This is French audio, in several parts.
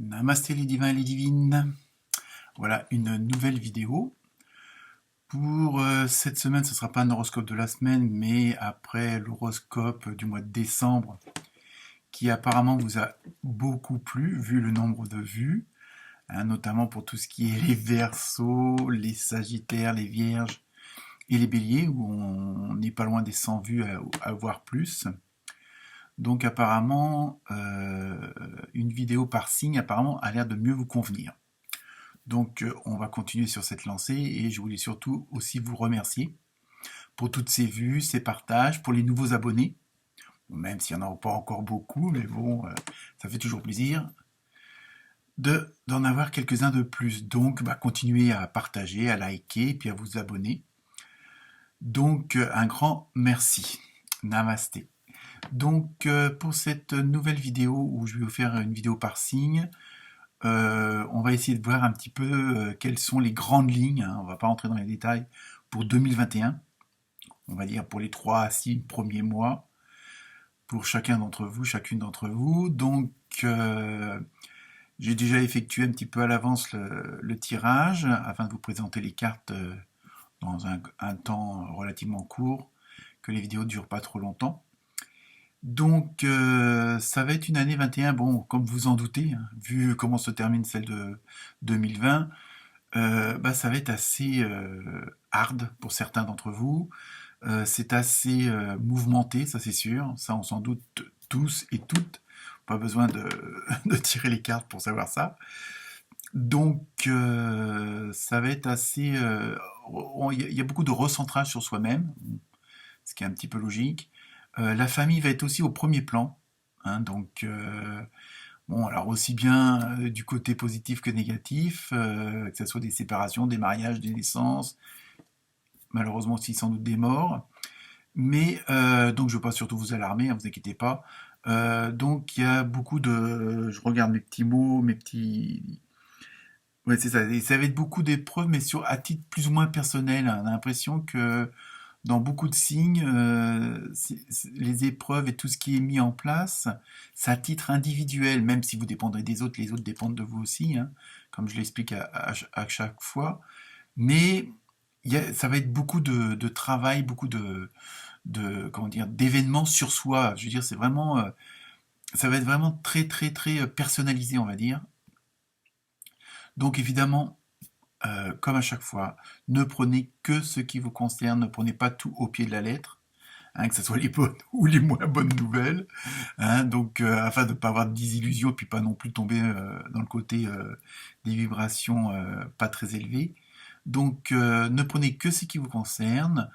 Namasté les divins et les divines. Voilà une nouvelle vidéo. Pour cette semaine, ce ne sera pas un horoscope de la semaine, mais après l'horoscope du mois de décembre, qui apparemment vous a beaucoup plu, vu le nombre de vues, hein, notamment pour tout ce qui est les Verseaux, les Sagittaires, les Vierges et les Béliers, où on n'est pas loin des 100 vues à voir plus. Donc apparemment, une vidéo par signe apparemment a l'air de mieux vous convenir. Donc on va continuer sur cette lancée et je voulais surtout aussi vous remercier pour toutes ces vues, ces partages, pour les nouveaux abonnés, même s'il n'y en a pas encore beaucoup, mais bon, ça fait toujours plaisir d'en avoir quelques-uns de plus. Donc continuez à partager, à liker et puis à vous abonner. Donc un grand merci. Namasté. Donc pour cette nouvelle vidéo où je vais vous faire une vidéo par signe, on va essayer de voir un petit peu quelles sont les grandes lignes, hein, on ne va pas rentrer dans les détails, pour 2021, on va dire pour les 3 à 6 premiers mois, pour chacun d'entre vous, chacune d'entre vous. Donc, j'ai déjà effectué un petit peu à l'avance le tirage, afin de vous présenter les cartes dans un temps relativement court, que les vidéos ne durent pas trop longtemps. Donc, ça va être une année 21, bon, comme vous en doutez, hein, vu comment se termine celle de 2020, ça va être assez hard pour certains d'entre vous. C'est assez mouvementé, ça c'est sûr, ça on s'en doute tous et toutes. Pas besoin de tirer les cartes pour savoir ça. Donc, ça va être assez... Il y a beaucoup de recentrage sur soi-même, ce qui est un petit peu logique. La famille va être aussi au premier plan, hein, donc bon, alors aussi bien du côté positif que négatif, que ce soit des séparations, des mariages, des naissances, malheureusement aussi sans doute des morts. Mais donc je ne veux pas surtout vous alarmer, ne vous inquiétez pas. Donc il y a beaucoup de... Je regarde mes petits mots, mes petits... Ouais, c'est ça. Et ça va être beaucoup d'épreuves, mais à titre plus ou moins personnel, hein. On a l'impression que dans beaucoup de signes, les épreuves et tout ce qui est mis en place, c'est à titre individuel, même si vous dépendrez des autres, les autres dépendent de vous aussi, hein, comme je l'explique à chaque fois. Mais ça va être beaucoup de travail, beaucoup comment dire, d'événements sur soi. Je veux dire, ça va être vraiment très, très, très personnalisé, on va dire. Donc évidemment, comme à chaque fois, ne prenez que ce qui vous concerne, ne prenez pas tout au pied de la lettre. Hein, que ce soit les bonnes ou les moins bonnes nouvelles, hein, donc afin de ne pas avoir de désillusions, puis pas non plus tomber dans le côté des vibrations pas très élevées. Donc ne prenez que ce qui vous concerne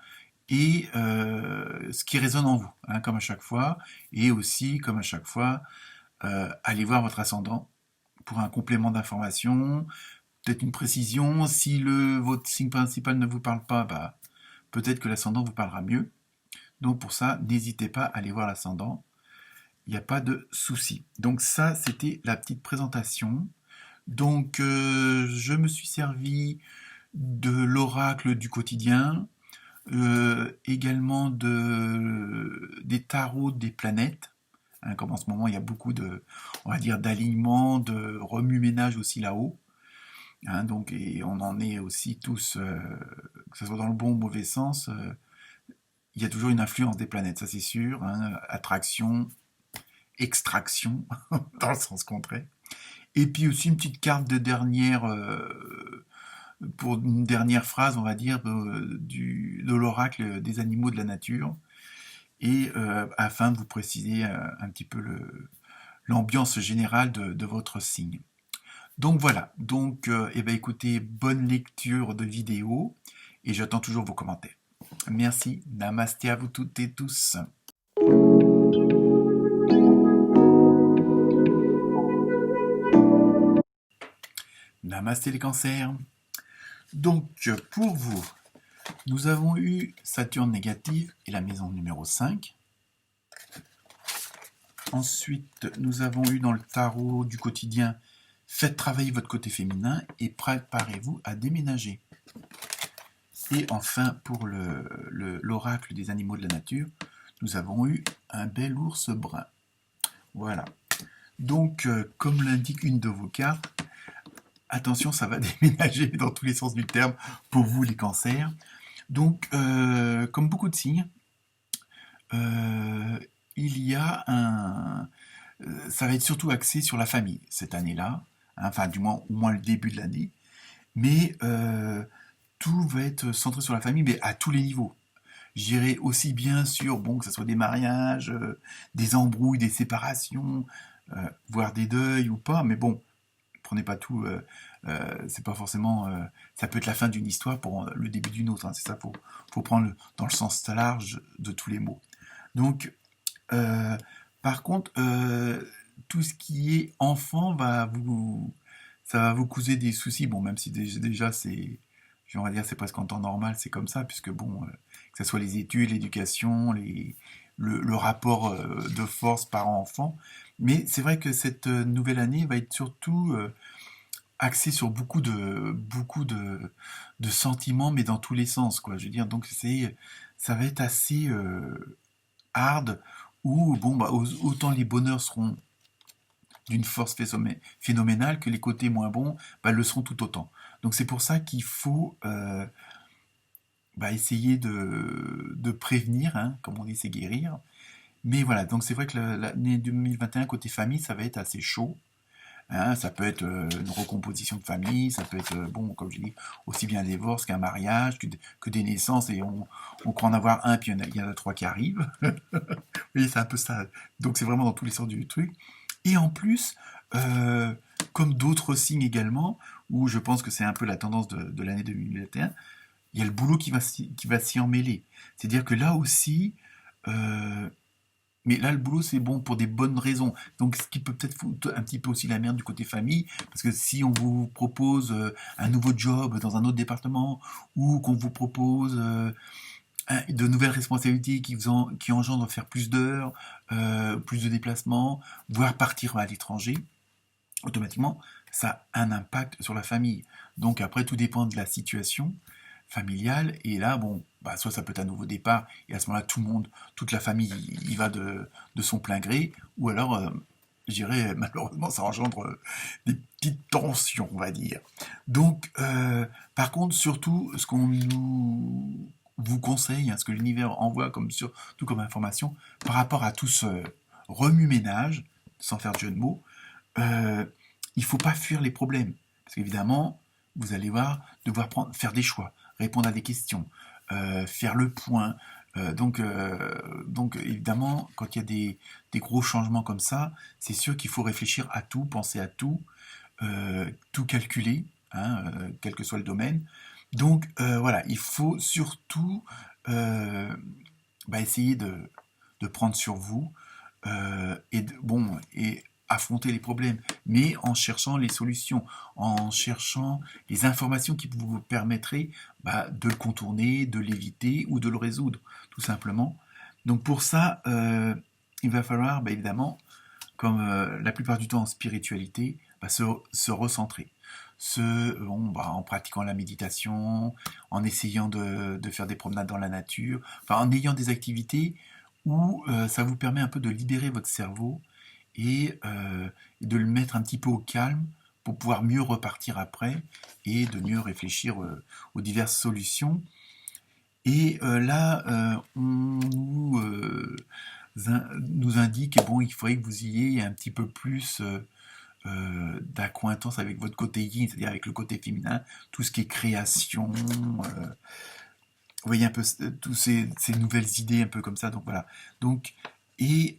et ce qui résonne en vous, hein, comme à chaque fois, et aussi, comme à chaque fois, allez voir votre ascendant pour un complément d'information, peut-être une précision. Si votre signe principal ne vous parle pas, peut-être que l'ascendant vous parlera mieux. Donc pour ça, n'hésitez pas à aller voir l'ascendant, il n'y a pas de souci. Donc ça, c'était la petite présentation. Donc je me suis servi de l'oracle du quotidien, également des tarots des planètes, hein, comme en ce moment il y a beaucoup on va dire, d'alignement, de remue-ménage aussi là-haut. Hein, donc, et on en est aussi tous, que ce soit dans le bon ou mauvais sens, il y a toujours une influence des planètes, ça c'est sûr, hein, attraction, extraction, dans le sens contraire. Et puis aussi une petite carte de dernière, pour une dernière phrase, on va dire, de l'oracle des animaux de la nature, et afin de vous préciser un petit peu l'ambiance générale de votre signe. Donc voilà, donc écoutez, bonne lecture de vidéo, et j'attends toujours vos commentaires. Merci, namasté à vous toutes et tous. Namasté les cancers. Donc pour vous, nous avons eu Saturne négative et la maison numéro 5. Ensuite, nous avons eu dans le tarot du quotidien, faites travailler votre côté féminin et préparez-vous à déménager. Et enfin, pour l'oracle des animaux de la nature, nous avons eu un bel ours brun. Voilà. Donc, comme l'indique une de vos cartes, attention, ça va déménager dans tous les sens du terme pour vous les cancers. Donc, comme beaucoup de signes, euh, il y a un... ça va être surtout axé sur la famille cette année-là, hein, enfin du moins au moins le début de l'année, mais tout va être centré sur la famille, mais à tous les niveaux. J'irai aussi bien sur, bon, que ce soit des mariages, des embrouilles, des séparations, voire des deuils ou pas, mais bon, prenez pas tout, c'est pas forcément, ça peut être la fin d'une histoire pour le début d'une autre, hein, c'est ça, faut prendre dans le sens large de tous les mots. Donc, euh, par contre, tout ce qui est enfant ça va vous causer des soucis, bon, même si déjà c'est, on va dire, c'est presque en temps normal, c'est comme ça, puisque bon, que ce soit les études, l'éducation, le rapport de force parent-enfant, mais c'est vrai que cette nouvelle année va être surtout axée sur beaucoup de sentiments, mais dans tous les sens, quoi. Je veux dire, donc ça va être assez hard, où bon, bah, autant les bonheurs seront d'une force phénoménale que les côtés moins bons bah, le seront tout autant. Donc c'est pour ça qu'il faut bah, essayer de prévenir, hein, comme on dit, c'est guérir. Mais voilà, donc c'est vrai que l'année 2021, côté famille, ça va être assez chaud. Hein, ça peut être une recomposition de famille, ça peut être, bon, comme je dis, aussi bien un divorce qu'un mariage, que des naissances, et on croit en avoir un, puis il y en a trois qui arrivent. Oui, c'est un peu ça. Donc c'est vraiment dans tous les sens du truc. Et en plus, euh, comme d'autres signes également, où je pense que c'est un peu la tendance de l'année 2021, il y a le boulot qui va s'y emmêler. C'est-à-dire que là aussi, euh, mais là le boulot c'est bon pour des bonnes raisons. Donc ce qui peut peut-être foutre un petit peu aussi la merde du côté famille, parce que si on vous propose un nouveau job dans un autre département, ou qu'on vous propose de nouvelles responsabilités qui engendrent faire plus d'heures, plus de déplacements, voire partir à l'étranger, automatiquement, ça a un impact sur la famille. Donc après, tout dépend de la situation familiale. Et là, bon, bah, soit ça peut être un nouveau départ, et à ce moment-là, tout le monde, toute la famille y va de son plein gré, ou alors, je dirais, malheureusement, ça engendre des petites tensions, on va dire. Donc, par contre, surtout, ce qu'on vous conseille, hein, ce que l'univers envoie tout comme information, par rapport à tout ce remue-ménage, sans faire de jeu de mots, euh, il ne faut pas fuir les problèmes. Parce qu'évidemment, vous allez devoir faire des choix, répondre à des questions, faire le point. Donc, évidemment, quand il y a des gros changements comme ça, c'est sûr qu'il faut réfléchir à tout, penser à tout calculer, hein, quel que soit le domaine. Donc voilà, il faut surtout euh, bah, essayer de prendre sur vous bon, et affronter les problèmes, mais en cherchant les solutions, en cherchant les informations qui vous permettraient bah, de le contourner, de l'éviter ou de le résoudre, tout simplement. Donc pour ça, il va falloir bah, évidemment, comme la plupart du temps en spiritualité, bah, se recentrer. Bon, bah, en pratiquant la méditation, en essayant de faire des promenades dans la nature, enfin, en ayant des activités où ça vous permet un peu de libérer votre cerveau et de le mettre un petit peu au calme pour pouvoir mieux repartir après et de mieux réfléchir aux diverses solutions. Et là, nous indique, bon, il faudrait que vous ayez un petit peu plus d'accointance avec votre côté yin, c'est-à-dire avec le côté féminin, tout ce qui est création, vous voyez un peu toutes ces nouvelles idées un peu comme ça, donc voilà. Donc, et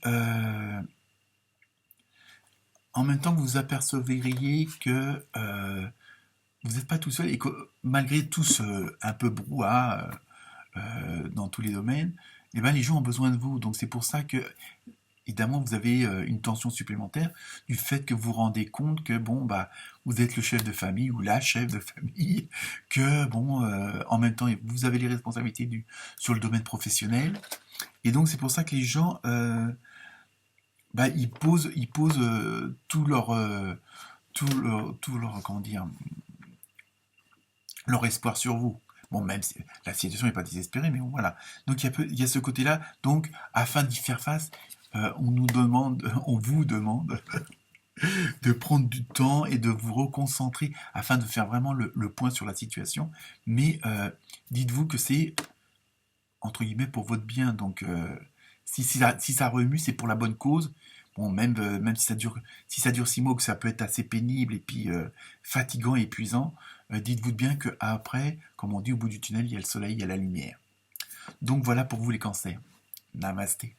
en même temps que vous apercevriez que vous n'êtes pas tout seul et que malgré tout ce un peu brouhaha dans tous les domaines, eh ben, les gens ont besoin de vous. Donc c'est pour ça que évidemment, vous avez une tension supplémentaire du fait que vous vous rendez compte que bon, bah, vous êtes le chef de famille ou la chef de famille, que bon, en même temps, vous avez les responsabilités sur le domaine professionnel. Et donc, c'est pour ça que les gens, bah, ils posent tout leur, comment dire, leur espoir sur vous. Bon, même si la situation n'est pas désespérée, mais bon, voilà. Donc il y a ce côté-là. Donc, afin d'y faire face, on vous demande de prendre du temps et de vous reconcentrer afin de faire vraiment le point sur la situation. Mais dites-vous que c'est, entre guillemets, pour votre bien. Donc, si ça remue, c'est pour la bonne cause. Bon, même si ça dure 6 mois, que ça peut être assez pénible et puis fatigant et épuisant, dites-vous bien que après, comme on dit, au bout du tunnel, il y a le soleil, il y a la lumière. Donc voilà pour vous les cancers. Namasté.